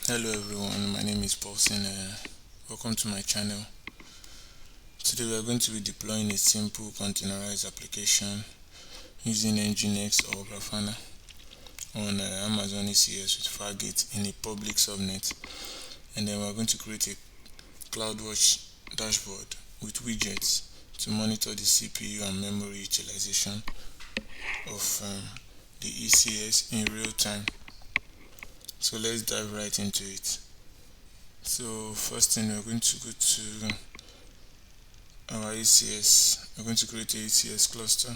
Hello everyone, my name is Paulson. Welcome to my channel. Today we are going to be deploying a simple containerized application using Nginx or Grafana on Amazon ECS with Fargate in a public subnet, and then we are going to create a CloudWatch dashboard with widgets to monitor the CPU and memory utilization of the ECS in real time. So let's dive right into it. So first thing, we're going to go to our ECS. We're going to create a ECS cluster,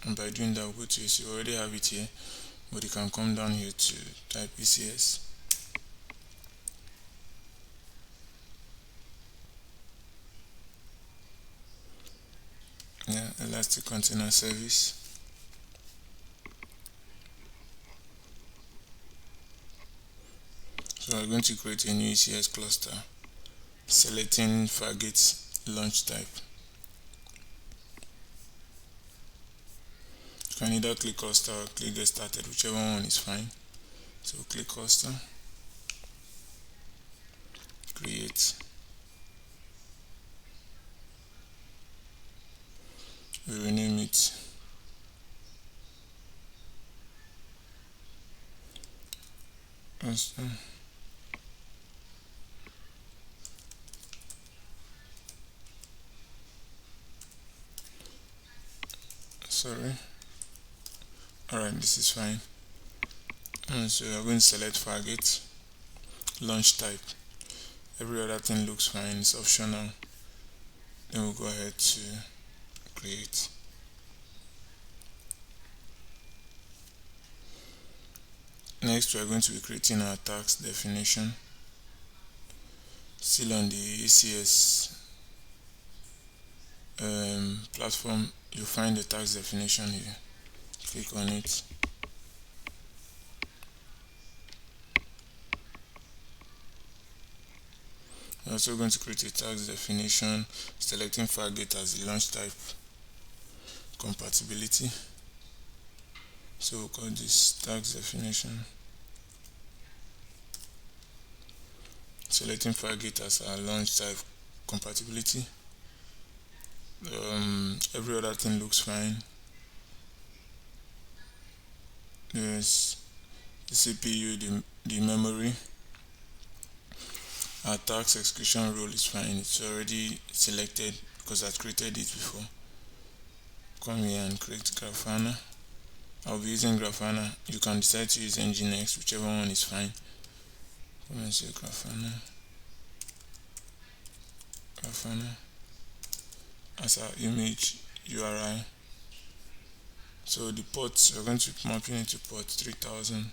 and by doing that we'll go to ECS. You already have it here, but you can come down here to type ECS. Yeah, Elastic Container Service. So we're going to create a new ECS cluster, selecting Fargate launch type. You can either click cluster or click get started, whichever one is fine. So click cluster, create, we rename it cluster. Sorry. Alright, this is fine. And so we're going to select Fargate launch type. Every other thing looks fine, it's optional. Then we'll go ahead to create. Next, we are going to be creating our tax definition. Still on the ECS platform, you'll find the tax definition here. Click on it. We're also going to create a tax definition, selecting Fargate as the launch type compatibility. So we'll call this tax definition. Selecting Fargate as our launch type compatibility. Every other thing looks fine. There's the CPU, the memory. Our tax execution role is fine. It's already selected because I created it before. Come here and create Grafana. I'll be using Grafana. You can decide to use Nginx, whichever one is fine. Come and say Grafana as our image URI. So the ports, we're going to be mapping into port 3000,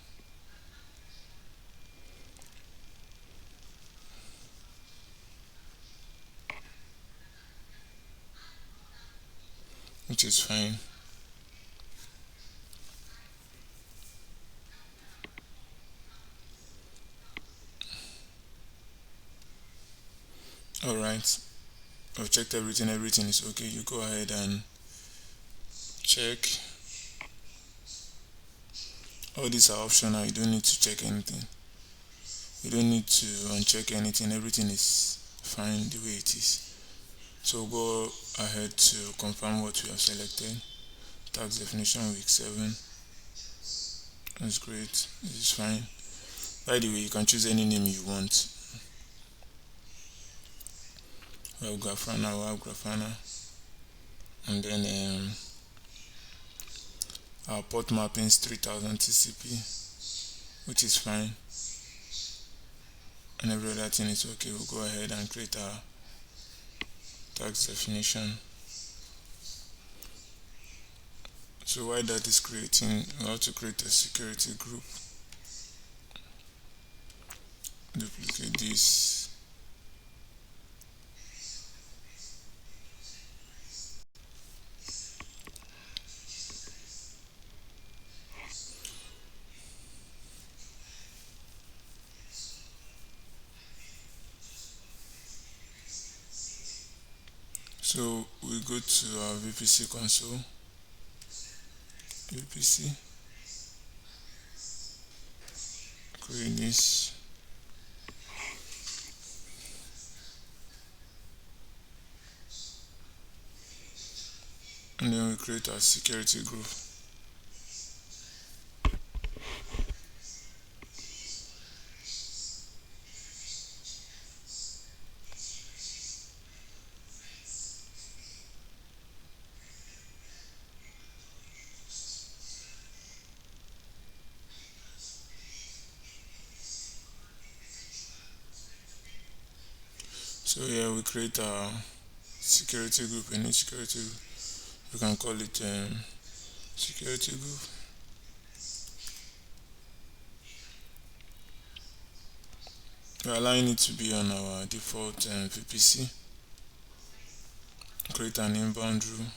which is fine. Alright, I've checked everything is okay. You go ahead and check. All these are optional, you don't need to check anything. You don't need to uncheck anything, everything is fine the way it is. So go ahead to confirm what we have selected. Tax definition week 7. That's great. This is fine. By the way, you can choose any name you want. We have Grafana, and then our port mapping is 3000 TCP, which is fine, and every other thing is okay. We'll go ahead and create our tax definition. So while that is creating, we have to create a security group. Duplicate this. So we go to our VPC console, VPC, create this, and then we create our security group. So here we create our security group, a new security group. We can call it security group. We're allowing it to be on our default VPC. Create an inbound rule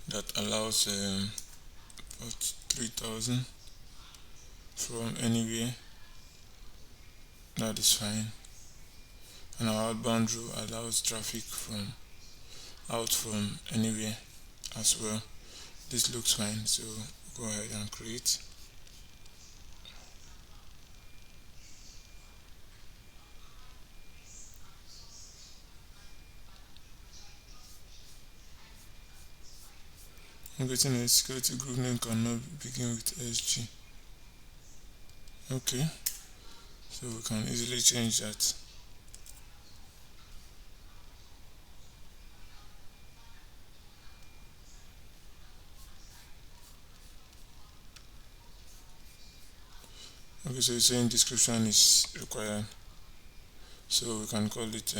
that allows about 3000 from anywhere. That is fine. And our outbound rule allows traffic out from anywhere as well. This looks fine, so go ahead and create. I'm getting a security group name cannot begin with SG. Okay, so we can easily change that. Okay, so it's saying description is required, so we can call it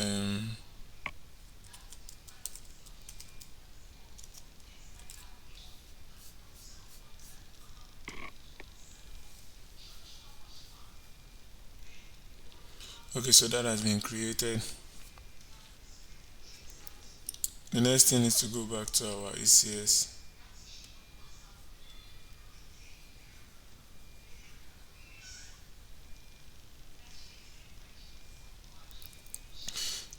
okay, so that has been created. The next thing is to go back to our ECS.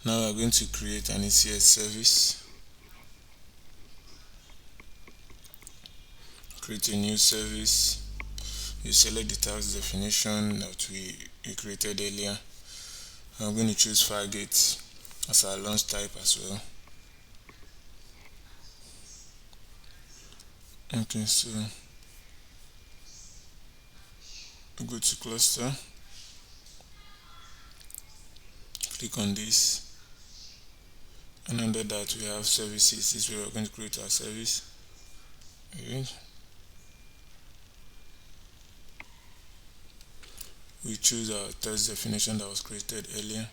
Now we are going to create an ECS service. Create a new service. You select the task definition that we created earlier. I'm going to choose Fargate as our launch type as well. Okay, so we go to cluster, click on this, and under that we have services. This is where we're going to create our service. Okay. We choose our text definition that was created earlier,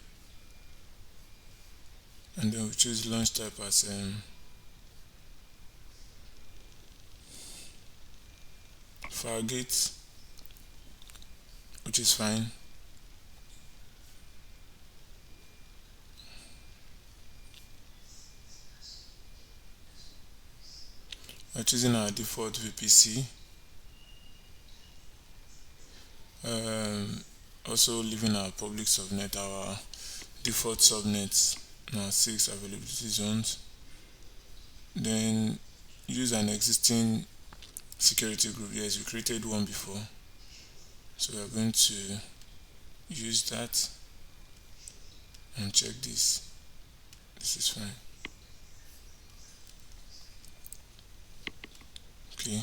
and then we choose launch type as Fargate, which is fine. We're choosing our default VPC. Also leaving our public subnet, our default subnets, our 6 availability zones. Then use an existing security group. Yes, we created one before, so we are going to use that and check this. This is fine. Okay,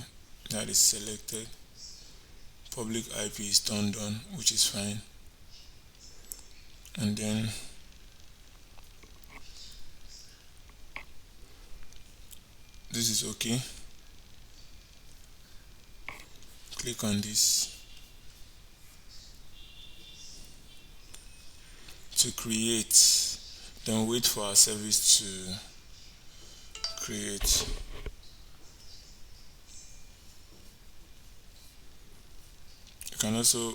that is selected. Public IP is turned on, which is fine. And then this is okay. Click on this to create, then wait for our service to create. You can also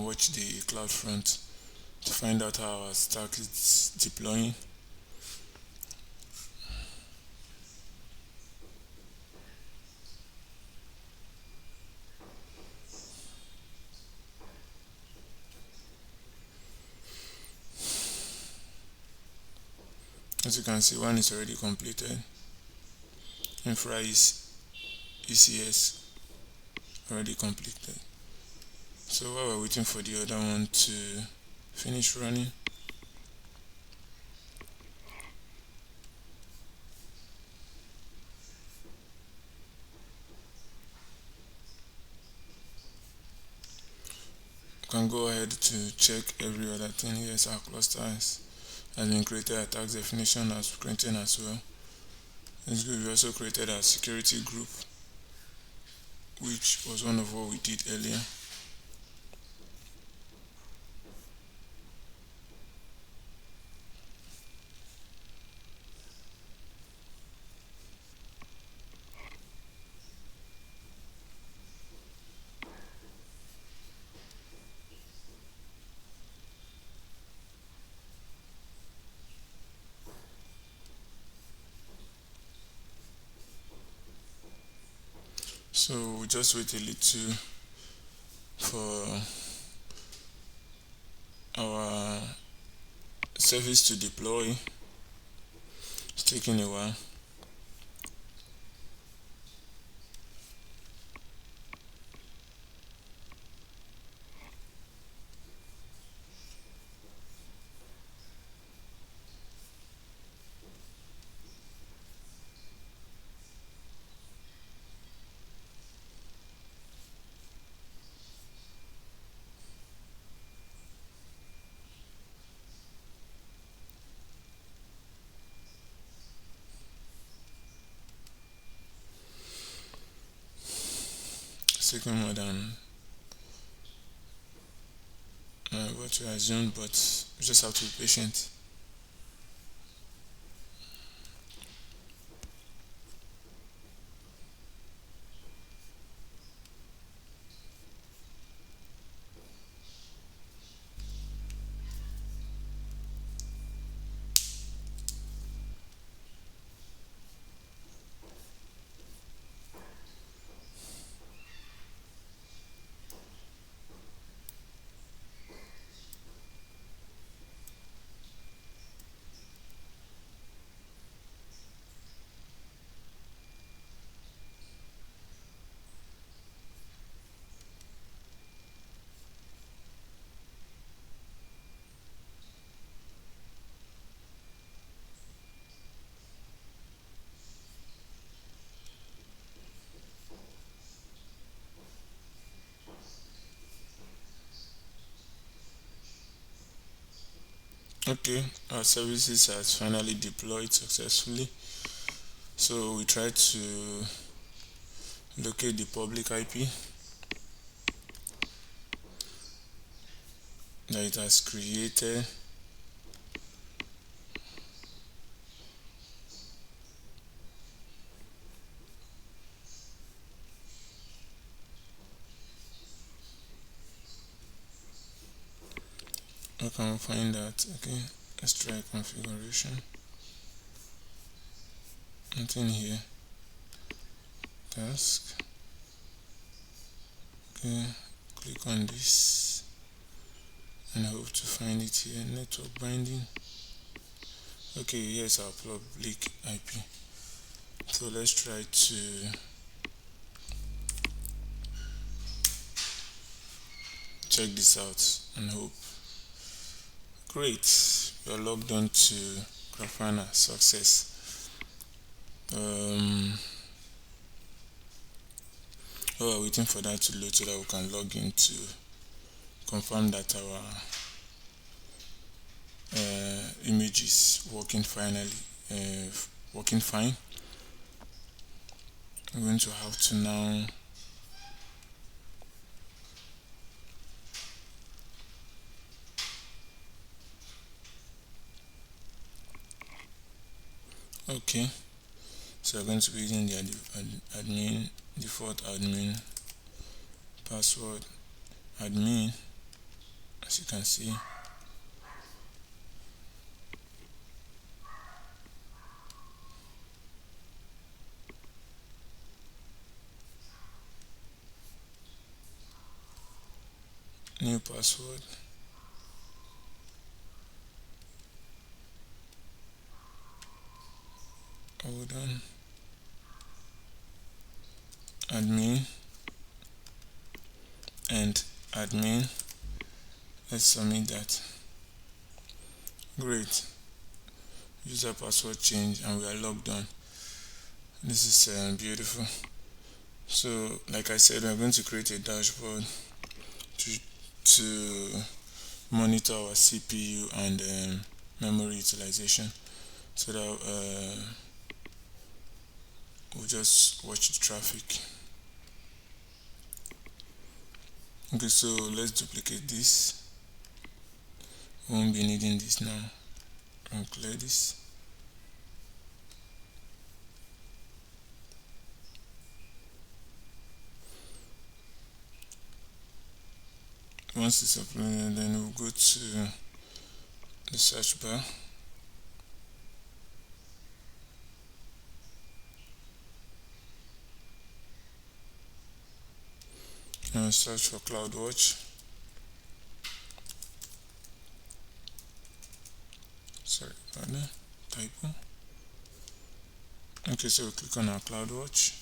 watch the CloudFront to find out how our stack is deploying. As you can see, one is already completed. Infra is ECS already completed. So while we're waiting for the other one to finish running, can go ahead to check every other thing. Yes, our cluster has been created, our task definition has been created as well. It's good. We also created our security group, which was one of what we did earlier. So we just wait a little for our service to deploy. It's taking a while. It's taking more than what we assumed, but we just have to be patient. Okay, our services has finally deployed successfully. So we try to locate the public IP that it has created. How can we find that? Okay, let's try configuration. Nothing here. Task. Okay, click on this and I hope to find it here. Network binding. Okay, here's our public IP. So let's try to check this out and hope. Great, you're logged on to Grafana. Success. We're waiting for that to load so that we can log in to confirm that our image is working working fine. I'm going to have to now okay, so I'm going to be using the admin default admin password admin, as you can see. New password. Hold on. Admin and admin. Let's submit that. Great. User password change and we are logged on. This is beautiful. So like I said, we're going to create a dashboard to to monitor our CPU and memory utilization, so that we'll just watch the traffic. Okay, so let's duplicate this. We won't be needing this now. And clear this. Once it's uploaded, then we'll go to the search bar. And search for CloudWatch. Sorry about that typo. Okay, so we click on our CloudWatch.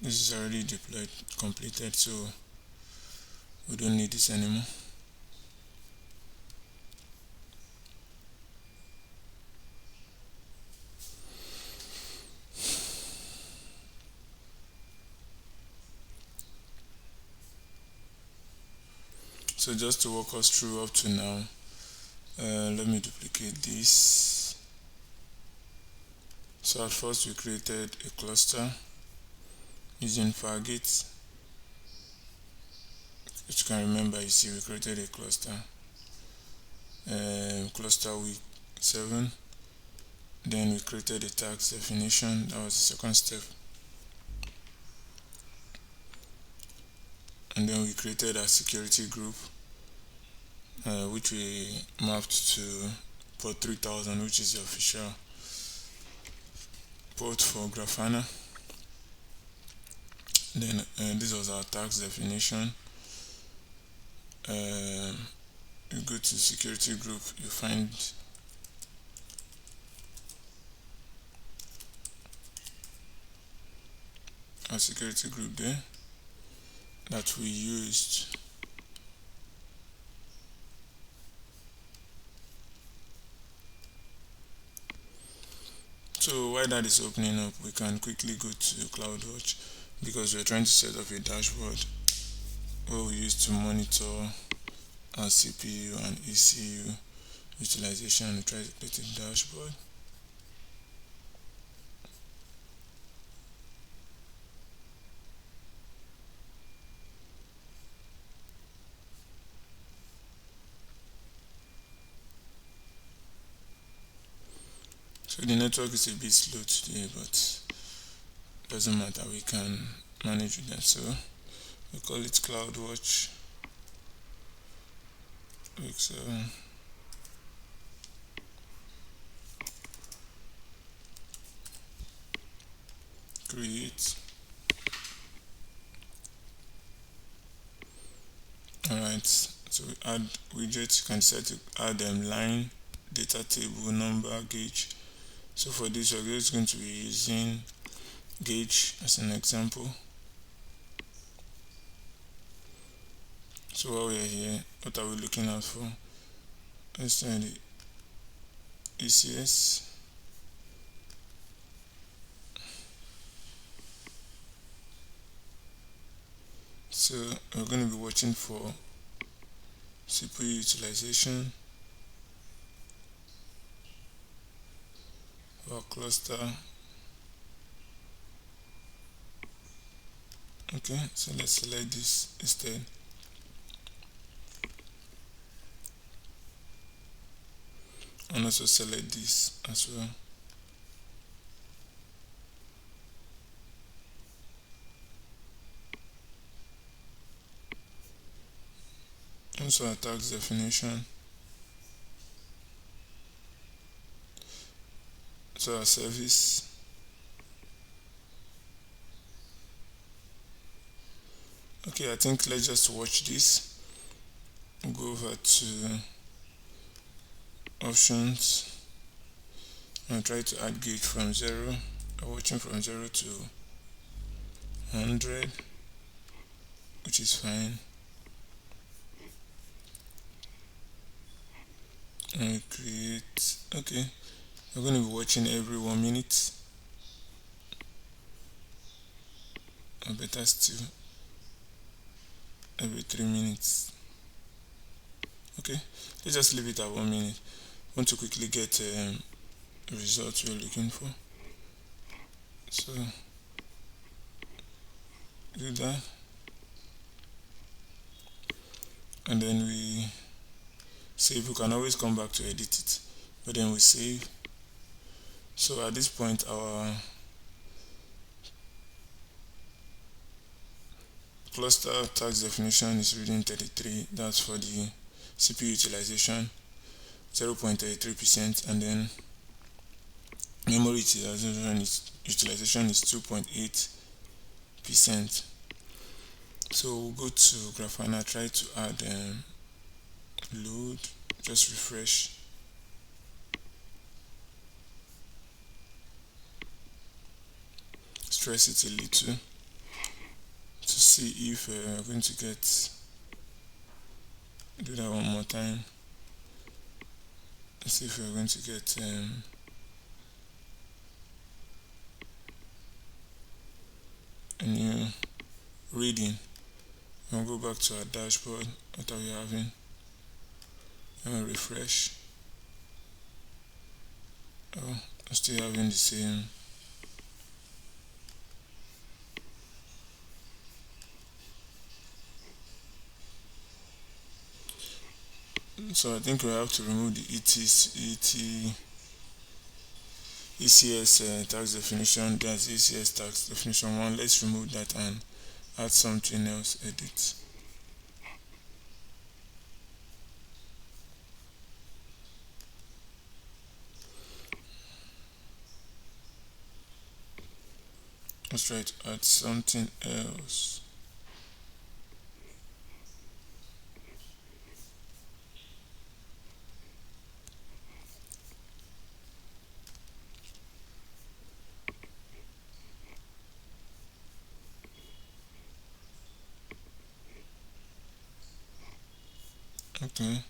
This is already deployed, completed, so we don't need this anymore. So just to walk us through up to now, let me duplicate this. So at first we created a cluster using Fargate. As you can remember, you see we created a cluster, cluster week 7. Then we created a tags definition. That was the second step. And then we created a security group, which we mapped to port 3000, which is the official port for Grafana. Then this was our tags definition. You go to security group, you find a security group there that we used. So while that is opening up, we can quickly go to CloudWatch, because we're trying to set up a dashboard where we use to monitor our CPU and ECU utilization. We try to create a dashboard. So the network is a bit slow today, but doesn't matter, we can manage with that. So we call it CloudWatch week 7. Create. Alright, so we add widgets. You can decide to add line, data table, number, gauge. So for this, we're just going to be using gauge as an example. So while we're here, what are we looking out for? Let's try the ECS. So we're going to be watching for CPU utilization, for cluster. Okay, so let's select this instead. And also select this as well. Also our tags definition. So our service. Okay, I think let's just watch this. We'll go over to options and try to add gauge from 0. I'm watching from 0 to 100, which is fine. And create. Okay, we're going to be watching every 1 minute. or better still every 3 minutes. Okay, let's just leave it at 1 minute. Want to quickly get results we're looking for. So do that, and then we save. We can always come back to edit it, but then we save. So at this point, our cluster task definition is reading 33. That's for the CPU utilization, 0.33%, and then memory utilization is 2.8%. So we'll go to Grafana, try to add load, just refresh. Stress it a little to see if we're going to get. Do that one more time. Let's see if we're going to get a new reading. We'll go back to our dashboard. What are we having? And refresh. Oh, I'm still having the same. So I think we have to remove the ECS tax definition. That's ECS tax definition 1. Let's remove that and add something else. Edit. Let's try to add something else. Okay.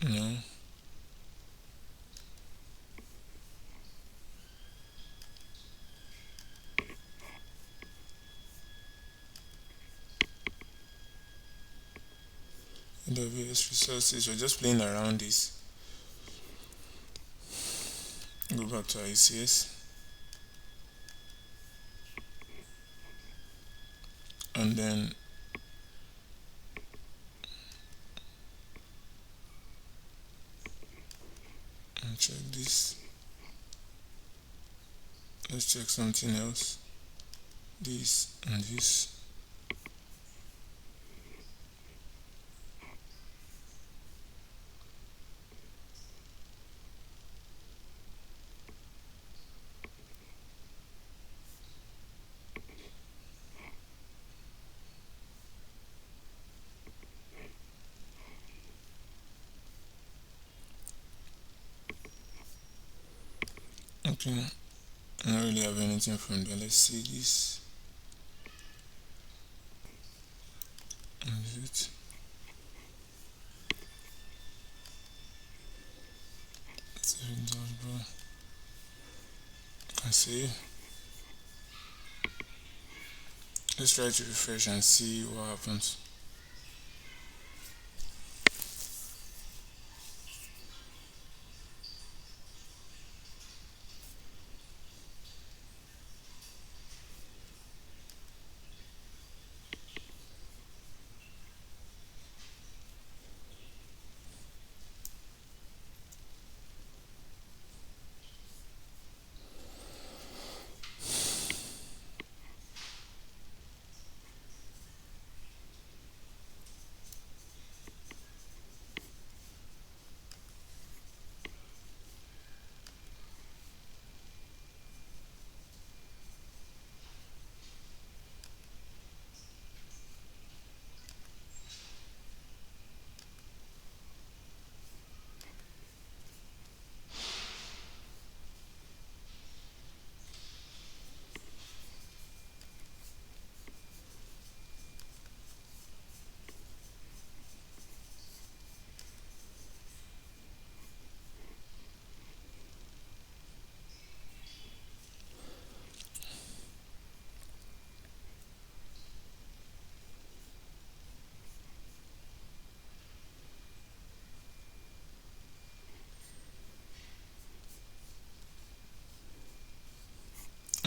No. AWS resources. We're just playing around this. Go back to our ECS. And then check this. Let's check something else. This and this. Okay, I don't really have anything from there. Let's see this. And it. Save dashboard. Can save. Let's try to refresh and see what happens.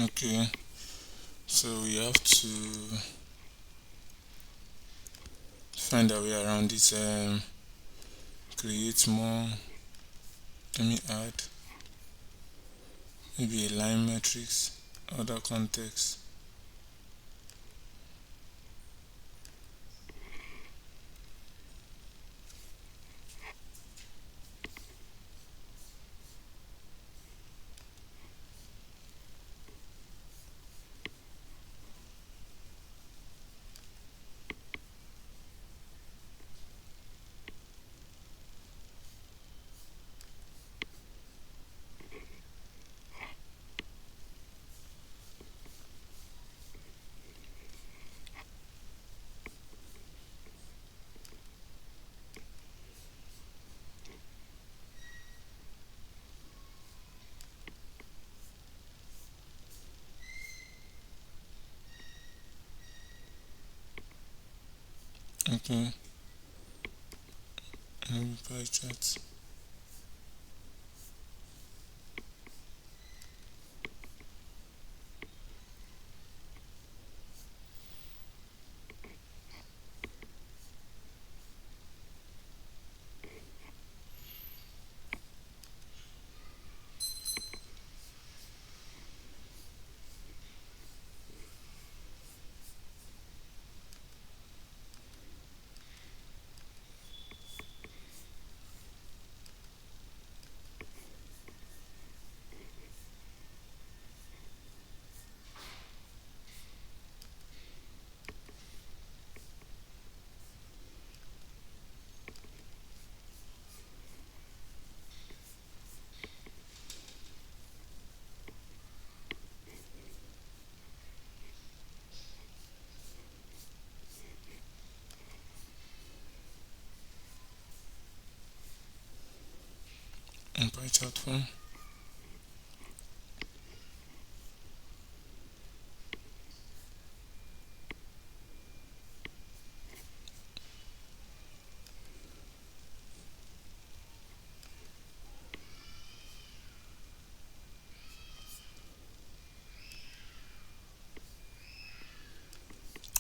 Okay, so we have to find our way around this. Create more. Let me add maybe a line matrix, other context. Okay, maybe pie chart. In pie chart form.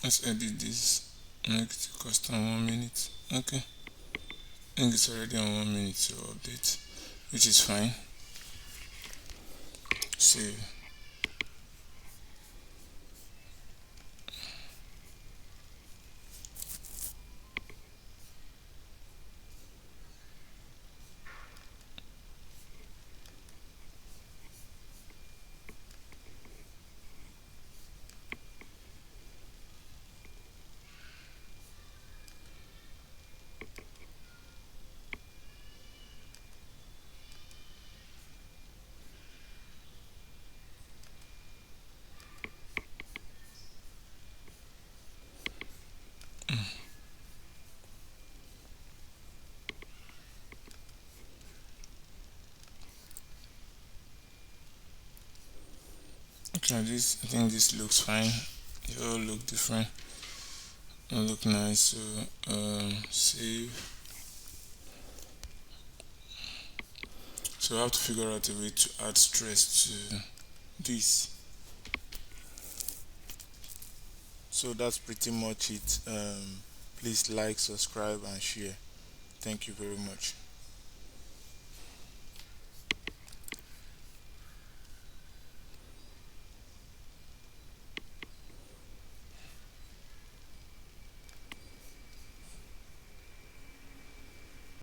Let's edit this. Make it cost on 1 minute. Okay, I think it's already on 1 minute to update, which is fine. Save. Okay, this I think this looks fine. They all look different. They all look nice. So save. So I have to figure out a way to add stress to this. So that's pretty much it. Please like, subscribe, and share. Thank you very much.